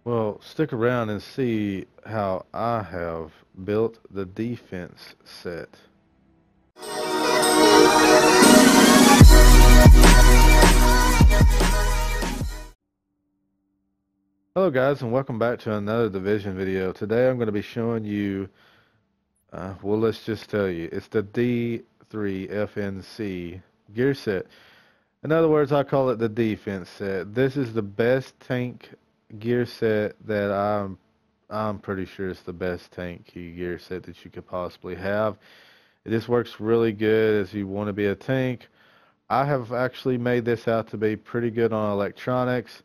Well, stick around and see how I have built the defense set. Hello guys, and welcome back to another division video. Today I'm going to be showing you, well, let's just tell you, it's the D3-FNC gear set. In other words, I call it the defense set. This is the best tank gear set that I'm pretty sure it's the best tank gear set that you could possibly have. This works really good if you want to be a tank. I have actually made this out to be pretty good on electronics.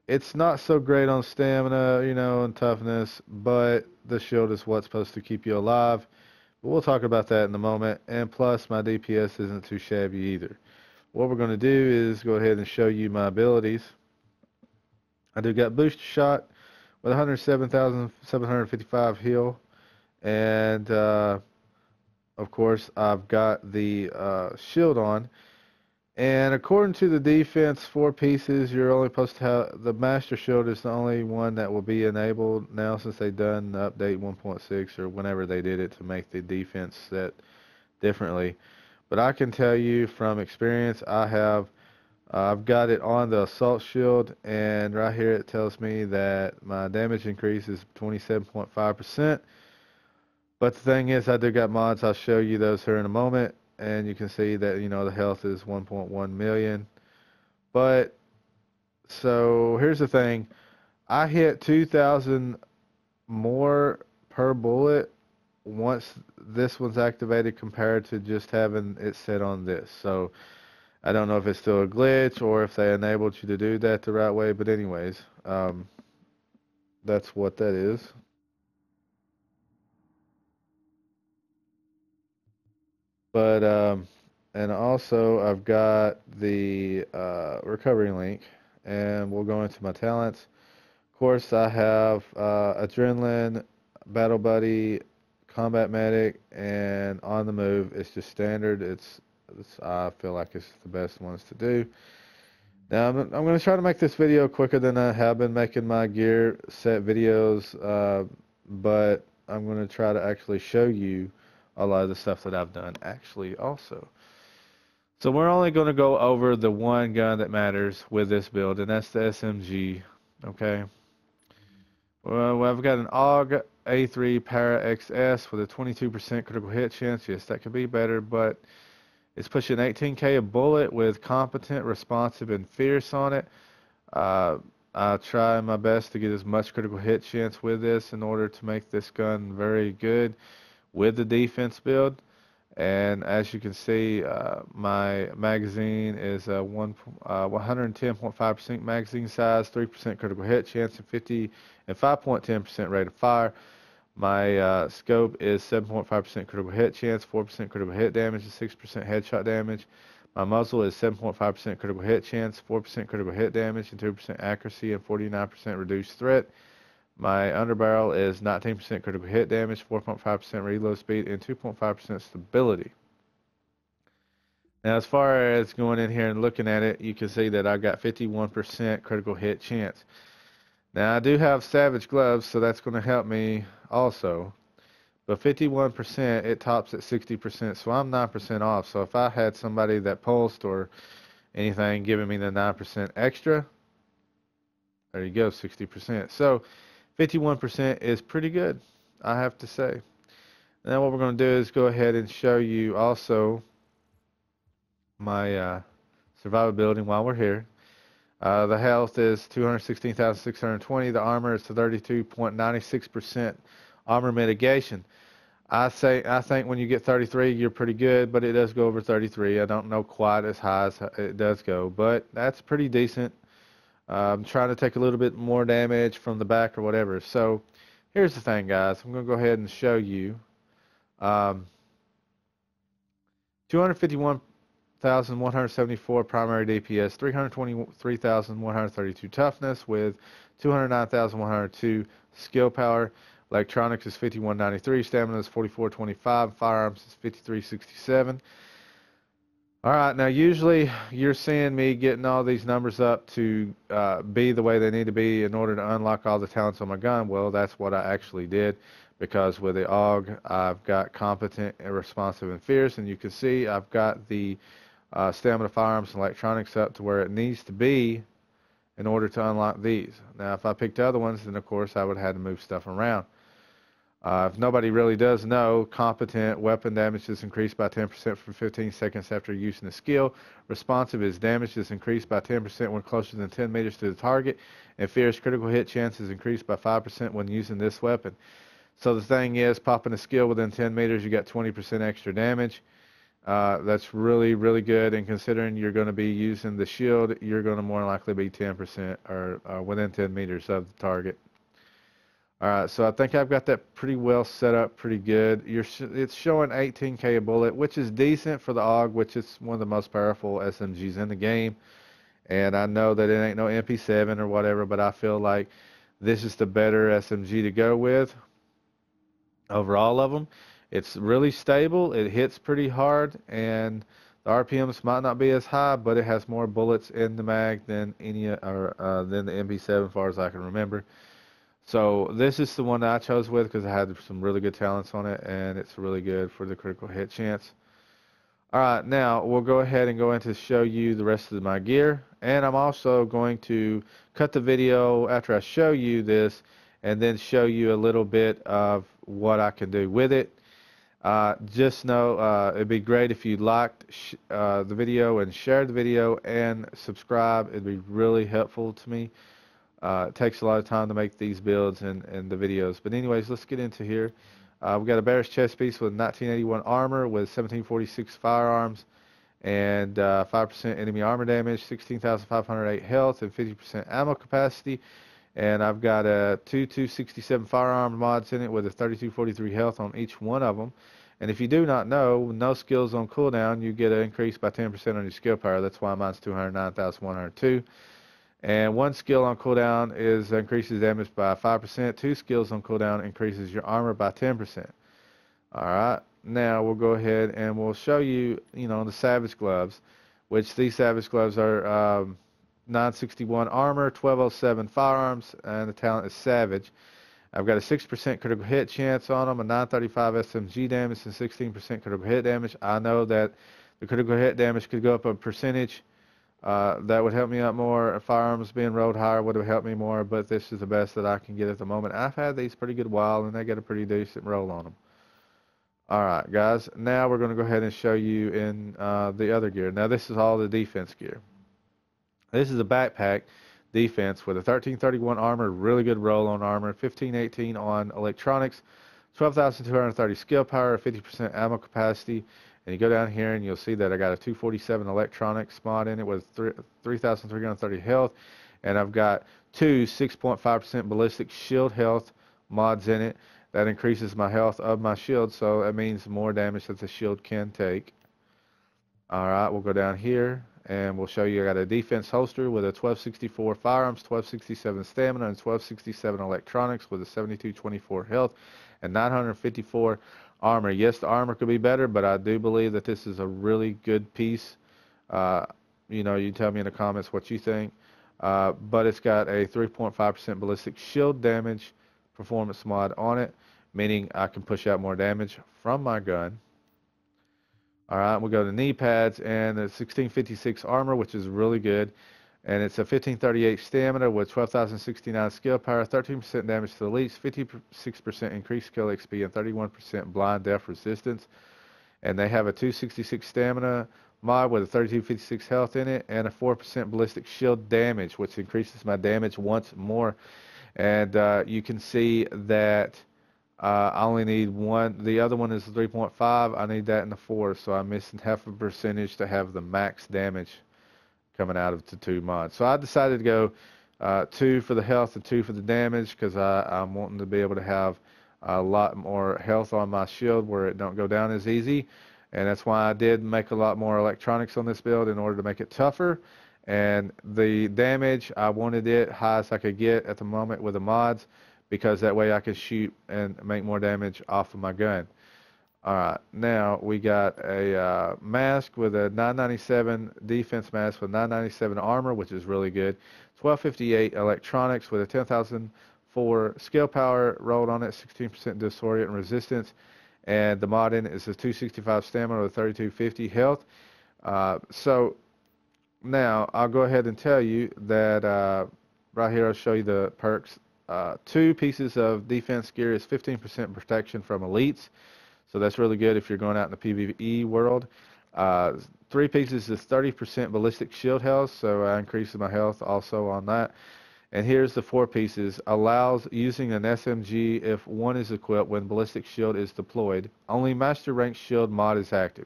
It's not so great on stamina, and toughness, but the shield is what's supposed to keep you alive. But we'll talk about that in a moment. And plus, my DPS isn't too shabby either. What we're going to do is go ahead and show you my abilities. I do got booster shot with 107,755 heal, and of course, I've got the shield on. And according to the defense 4 pieces, you're only supposed to have the master shield is the only one that will be enabled now since they've done the update 1.6 or whenever they did it to make the defense set differently. But I can tell you from experience, I've got it on the assault shield, and right here it tells me that my damage increase is 27.5%. But the thing is, I do got mods. I'll show you those here in a moment, and you can see that the health is 1.1 million. But so here's the thing: I hit 2,000 more per bullet once this one's activated compared to just having it set on this. So I don't know if it's still a glitch or if they enabled you to do that the right way. But anyways, that's what that is. But and also I've got the recovery link, and we'll go into my talents. Of course, I have adrenaline, battle buddy, combat medic, and on the move. It's just standard. I feel like it's the best ones to do. Now I'm going to try to make this video quicker than I have been making my gear set videos, but I'm going to try to actually show you a lot of the stuff that I've done actually also. So we're only going to go over the one gun that matters with this build, and that's the SMG. Okay. Well, I've got an AUG A3 Para XS with a 22% critical hit chance. Yes, that could be better, but it's pushing 18k a bullet with competent, responsive, and fierce on it. I'll try my best to get as much critical hit chance with this in order to make this gun very good with the defense build. And as you can see, my magazine is a 110.5% magazine size, 3% critical hit chance, and 5.10% rate of fire. My scope is 7.5% critical hit chance, 4% critical hit damage, and 6% headshot damage. My muzzle is 7.5% critical hit chance, 4% critical hit damage, and 2% accuracy, and 49% reduced threat. My underbarrel is 19% critical hit damage, 4.5% reload speed, and 2.5% stability. Now, as far as going in here and looking at it, you can see that I got 51% critical hit chance. Now, I do have Savage Gloves, so that's going to help me also. But 51%, it tops at 60%, so I'm 9% off. So if I had somebody that pulsed or anything giving me the 9% extra, there you go, 60%. So 51% is pretty good, I have to say. Now what we're going to do is go ahead and show you also my survivability while we're here. The health is 216,620. The armor is 32.96% armor mitigation. I think when you get 33, you're pretty good, but it does go over 33. I don't know quite as high as it does go, but that's pretty decent. I'm trying to take a little bit more damage from the back or whatever. So here's the thing, guys. I'm going to go ahead and show you 251,174 primary DPS, 323,132 toughness with 209,102 skill power. Electronics is 5193, stamina is 4425, firearms is 5367. Alright, now usually you're seeing me getting all these numbers up to be the way they need to be in order to unlock all the talents on my gun. Well, that's what I actually did, because with the AUG I've got competent, responsive, and fierce, and you can see I've got the stamina, firearms, and electronics up to where it needs to be in order to unlock these. Now if I picked other ones, then of course I would have had to move stuff around. If nobody really does know, competent weapon damage is increased by 10% for 15 seconds after using the skill. Responsive is damage is increased by 10% when closer than 10 meters to the target. And fierce critical hit chance is increased by 5% when using this weapon. So the thing is, popping a skill within 10 meters, you got 20% extra damage. That's really, really good. And considering you're going to be using the shield, you're going to more likely be 10% or within 10 meters of the target. Alright, so I think I've got that pretty well set up pretty good. It's showing 18k a bullet, which is decent for the AUG, which is one of the most powerful SMGs in the game. And I know that it ain't no MP7 or whatever, but I feel like this is the better SMG to go with over all of them. It's really stable, it hits pretty hard, and the RPMs might not be as high, but it has more bullets in the mag than than the MP7 as far as I can remember. So this is the one that I chose with because I had some really good talents on it, and it's really good for the critical hit chance. Alright, now we'll go ahead and go into show you the rest of my gear, and I'm also going to cut the video after I show you this and then show you a little bit of what I can do with it. Just know it'd be great if you liked the video and shared the video and subscribe. It'd be really helpful to me. It takes a lot of time to make these builds and the videos. But anyways, let's get into here. We've got a bearish chest piece with 1981 armor with 1746 firearms and 5% enemy armor damage, 16,508 health, and 50% ammo capacity. And I've got a 2267 firearm mods in it with a 3243 health on each one of them. And if you do not know, no skills on cooldown, you get an increase by 10% on your skill power. That's why mine's 209,102. And one skill on cooldown increases damage by 5%. Two skills on cooldown increases your armor by 10%. Alright, now we'll go ahead and we'll show you, the Savage Gloves, which these Savage Gloves are 961 armor, 1207 firearms, and the talent is Savage. I've got a 6% critical hit chance on them, a 935 SMG damage, and 16% critical hit damage. I know that the critical hit damage could go up a percentage. That would help me out more. Firearms being rolled higher would have helped me more, but this is the best that I can get at the moment. I've had these pretty good while, and they get a pretty decent roll on them. Alright, guys, now we're going to go ahead and show you in the other gear. Now, this is all the defense gear. This is a backpack defense with a 1331 armor, really good roll on armor, 1518 on electronics, 12,230 skill power, 50% ammo capacity. And you go down here and you'll see that I got a 247 electronics mod in it with 3,330 health. And I've got two 6.5% ballistic shield health mods in it. That increases my health of my shield, so that means more damage that the shield can take. Alright, we'll go down here and we'll show you I got a defense holster with a 1264 firearms, 1267 stamina, and 1267 electronics with a 7224 health and 954 armor. Yes, the armor could be better, but I do believe that this is a really good piece. You tell me in the comments what you think. But it's got a 3.5% ballistic shield damage performance mod on it, meaning I can push out more damage from my gun. Alright, we'll go to knee pads and the 1656 armor, which is really good. And it's a 1538 stamina with 12,069 skill power, 13% damage to the elites, 56% increased skill XP, and 31% blind death resistance. And they have a 266 stamina mod with a 3256 health in it, and a 4% ballistic shield damage, which increases my damage once more. And you can see that I only need one. The other one is 3.5. I need that in the 4, so I'm missing half a percentage to have the max damage coming out of the two mods. So I decided to go 2 for the health and 2 for the damage because I'm wanting to be able to have a lot more health on my shield where it don't go down as easy. And that's why I did make a lot more electronics on this build in order to make it tougher. And the damage, I wanted it high as I could get at the moment with the mods because that way I could shoot and make more damage off of my gun. Alright, now we got a mask with a 997 defense mask with 997 armor, which is really good. 1258 electronics with a 10,004 skill power rolled on it, 16% disorient and resistance. And the mod in it is a 265 stamina with 3250 health. So now I'll go ahead and tell you that right here I'll show you the perks. 2 pieces of defense gear is 15% protection from elites. So that's really good if you're going out in the PvE world. 3 pieces is 30% ballistic shield health, so I increased my health also on that. And here's the 4 pieces. Allows using an SMG if one is equipped when ballistic shield is deployed. Only master rank shield mod is active.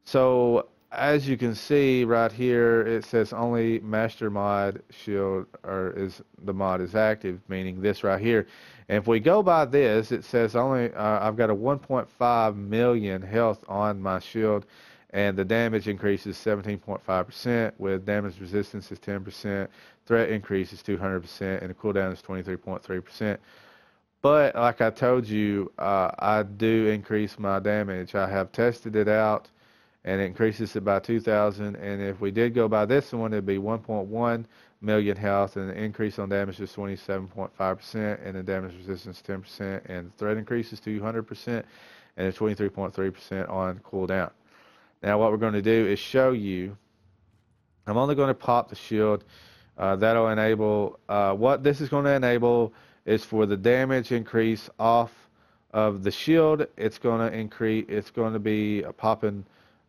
So as you can see right here, it says only master mod shield or is the mod is active, meaning this right here. And if we go by this, it says only I've got a 1.5 million health on my shield, and the damage increases 17.5% with damage resistance is 10%, threat increase is 200%, and the cooldown is 23.3%. But like I told you, I do increase my damage. I have tested it out, and it increases it by 2,000. And if we did go by this one, it'd be 1.1 million health, and the increase on damage is 27.5%, and the damage resistance 10%, and the threat increase is 200%, and it's 23.3% on cooldown. Now what we're going to do is show you. I'm only going to pop the shield. That'll enable. What this is going to enable is for the damage increase off of the shield. It's going to increase. It's going to be popping.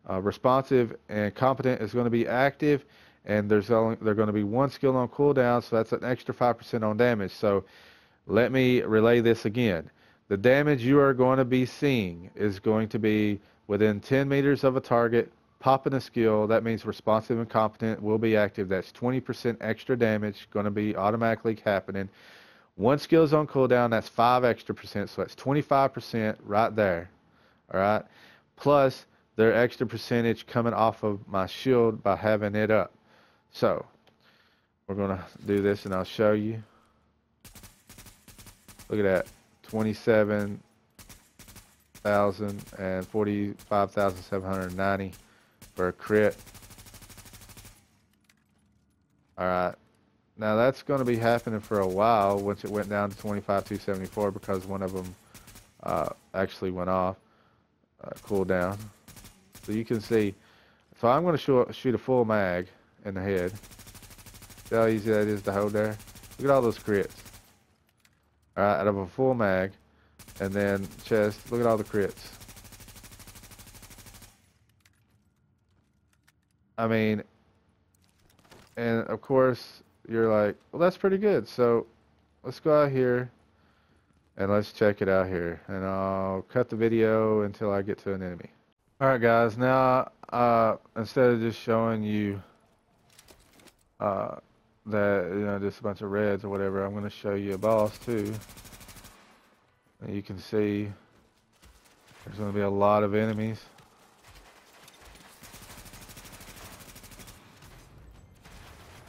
Responsive and competent is going to be active, and they're going to be 1 skill on cooldown, so that's an extra 5% on damage. So let me relay this again. The damage you are going to be seeing is going to be within 10 meters of a target, popping a skill. That means responsive and competent will be active. That's 20% extra damage going to be automatically happening. 1 skill is on cooldown, that's 5 extra percent, so that's 25% right there. All right, plus their extra percentage coming off of my shield by having it up. So we're going to do this and I'll show you. Look at that. 27,000 and 45,790 for a crit. Alright. Now that's going to be happening for a while once it went down to 25,274 because one of them actually went off. Cooldown. So you can see, so I'm going to shoot a full mag in the head. See how easy that is to hold there? Look at all those crits. Alright, out of a full mag. And then chest, look at all the crits. I mean, and of course, you're like, well, that's pretty good. So let's go out here and let's check it out here. And I'll cut the video until I get to an enemy. Alright guys, now instead of just showing you that, you know, just a bunch of reds or whatever, I'm going to show you a boss too. And you can see there's going to be a lot of enemies.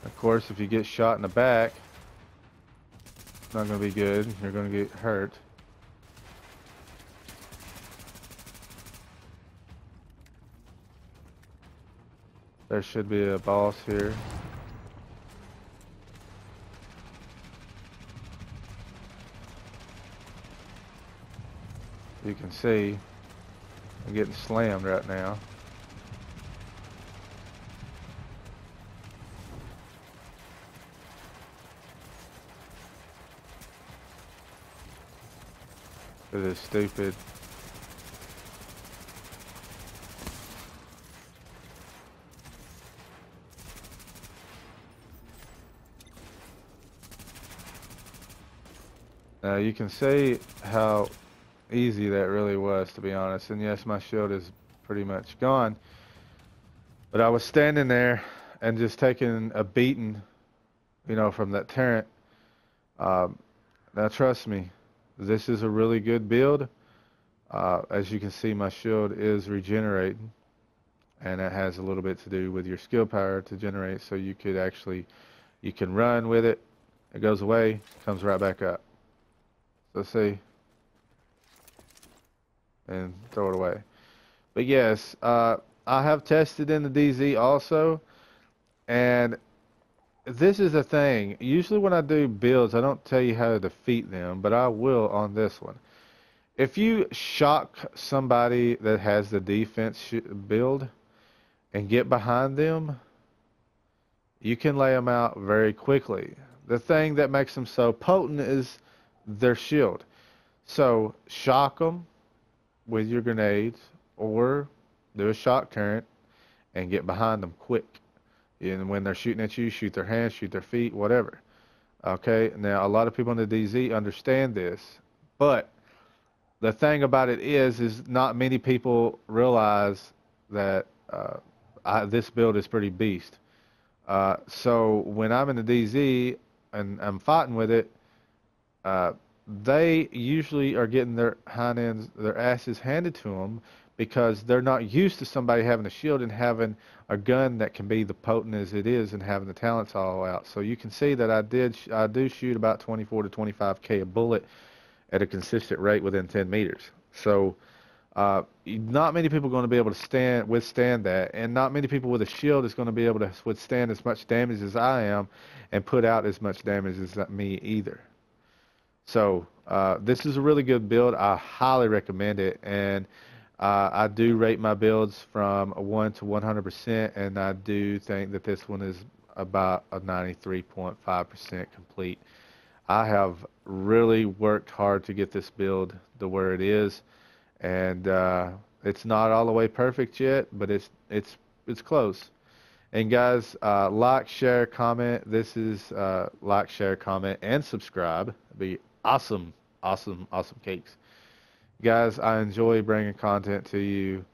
Of course, if you get shot in the back, it's not going to be good. You're going to get hurt. There should be a boss here. You can see I'm getting slammed right now. It is stupid. Now you can see how easy that really was, to be honest. And yes, my shield is pretty much gone. But I was standing there and just taking a beating, you know, from that turret. Now trust me, this is a really good build. As you can see, my shield is regenerating. And that has a little bit to do with your skill power to generate. So you could actually, you can run with it. It goes away, comes right back up. So see, and throw it away. But yes, I have tested in the DZ also, and this is the thing. Usually when I do builds, I don't tell you how to defeat them, but I will on this one. If you shock somebody that has the defense build and get behind them, you can lay them out very quickly. The thing that makes them so potent is their shield. So shock them with your grenades or do a shock current and get behind them quick. And when they're shooting at you, shoot their hands, shoot their feet, whatever. Okay, now a lot of people in the DZ understand this, but the thing about it is not many people realize that this build is pretty beast. So when I'm in the DZ and I'm fighting with it, uh, they usually are getting their hind ends, their asses handed to them because they're not used to somebody having a shield and having a gun that can be the potent as it is and having the talents all out. So you can see that I do shoot about 24 to 25K a bullet at a consistent rate within 10 meters. So not many people are going to be able to withstand that, and not many people with a shield is going to be able to withstand as much damage as I am and put out as much damage as me either. So this is a really good build. I highly recommend it, and I do rate my builds from a 1 to 100%, and I do think that this one is about a 93.5% complete. I have really worked hard to get this build to where it is, and it's not all the way perfect yet, but it's close. And guys, like, share, comment. This is like, share, comment, and subscribe. It'd be awesome, awesome, awesome cakes. Guys, I enjoy bringing content to you.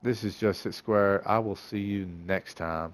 This is JustHitSquare. I will see you next time.